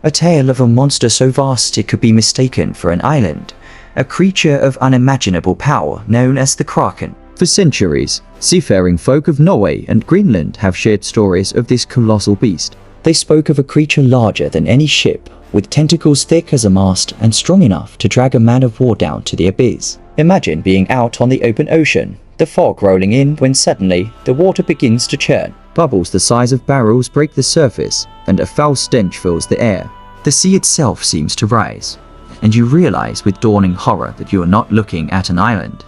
A tale of a monster so vast it could be mistaken for an island. A creature of unimaginable power known as the Kraken. For centuries, seafaring folk of Norway and Greenland have shared stories of this colossal beast. They spoke of a creature larger than any ship, with tentacles thick as a mast and strong enough to drag a man of war down to the abyss. Imagine being out on the open ocean, the fog rolling in when suddenly the water begins to churn. Bubbles the size of barrels break the surface, and a foul stench fills the air. The sea itself seems to rise, and you realize with dawning horror that you are not looking at an island,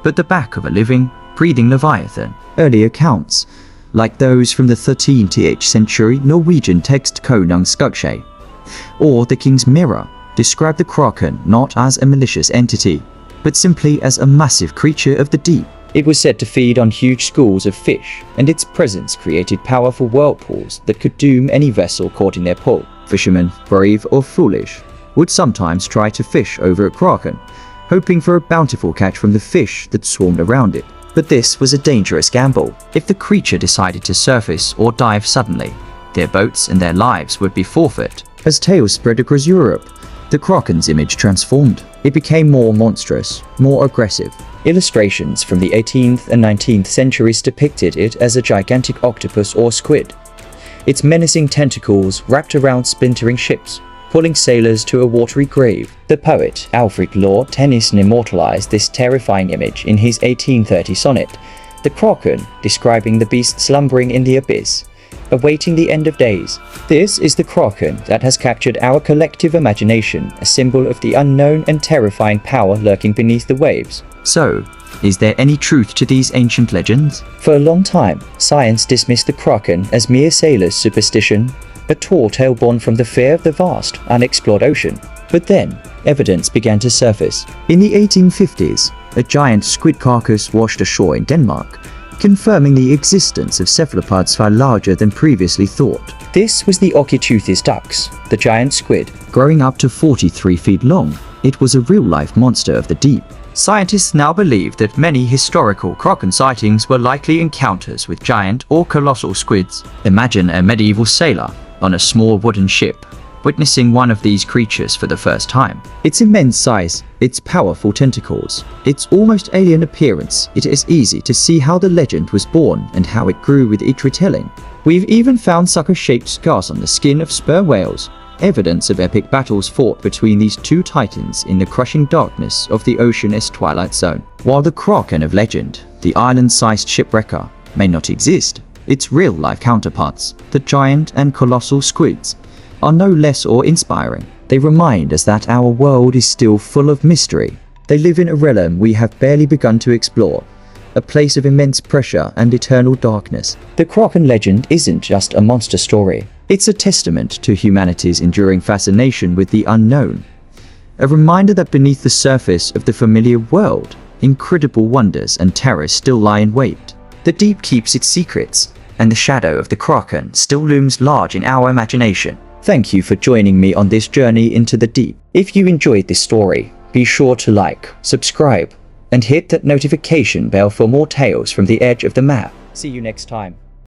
but the back of a living, breathing leviathan. Early accounts, like those from the 13th century Norwegian text Konung Skuggsjæ or the King's Mirror, describe the Kraken not as a malicious entity, but simply as a massive creature of the deep. It was said to feed on huge schools of fish, and its presence created powerful whirlpools that could doom any vessel caught in their pull. Fishermen, brave or foolish, would sometimes try to fish over a Kraken, hoping for a bountiful catch from the fish that swarmed around it. But this was a dangerous gamble. If the creature decided to surface or dive suddenly, their boats and their lives would be forfeit. As tales spread across Europe, the Kraken's image transformed. It became more monstrous, more aggressive. Illustrations from the 18th and 19th centuries depicted it as a gigantic octopus or squid. Its menacing tentacles wrapped around splintering ships, pulling sailors to a watery grave. The poet Alfred Lord Tennyson immortalized this terrifying image in his 1830 sonnet, The Kraken, describing the beast slumbering in the abyss, awaiting the end of days. This is the Kraken that has captured our collective imagination, a symbol of the unknown and terrifying power lurking beneath the waves. So, is there any truth to these ancient legends? For a long time, science dismissed the Kraken as mere sailors' superstition, a tall tale born from the fear of the vast, unexplored ocean. But then, evidence began to surface. In the 1850s, a giant squid carcass washed ashore in Denmark, confirming the existence of cephalopods far larger than previously thought. This was the Okyteuthis dux, the giant squid. Growing up to 43 feet long, it was a real-life monster of the deep. Scientists now believe that many historical Kraken sightings were likely encounters with giant or colossal squids. Imagine a medieval sailor on a small wooden ship, witnessing one of these creatures for the first time. Its immense size, its powerful tentacles, its almost alien appearance, it is easy to see how the legend was born and how it grew with each retelling. We've even found sucker-shaped scars on the skin of sperm whales, evidence of epic battles fought between these two titans in the crushing darkness of the ocean's twilight zone. While the Kraken of legend, the island-sized shipwrecker, may not exist, its real-life counterparts, the giant and colossal squids, are no less awe-inspiring. They remind us that our world is still full of mystery. They live in a realm we have barely begun to explore, a place of immense pressure and eternal darkness. The Kraken legend isn't just a monster story. It's a testament to humanity's enduring fascination with the unknown. A reminder that beneath the surface of the familiar world, incredible wonders and terrors still lie in wait. The deep keeps its secrets, and the shadow of the Kraken still looms large in our imagination. Thank you for joining me on this journey into the deep. If you enjoyed this story, be sure to like, subscribe, and hit that notification bell for more tales from the edge of the map. See you next time.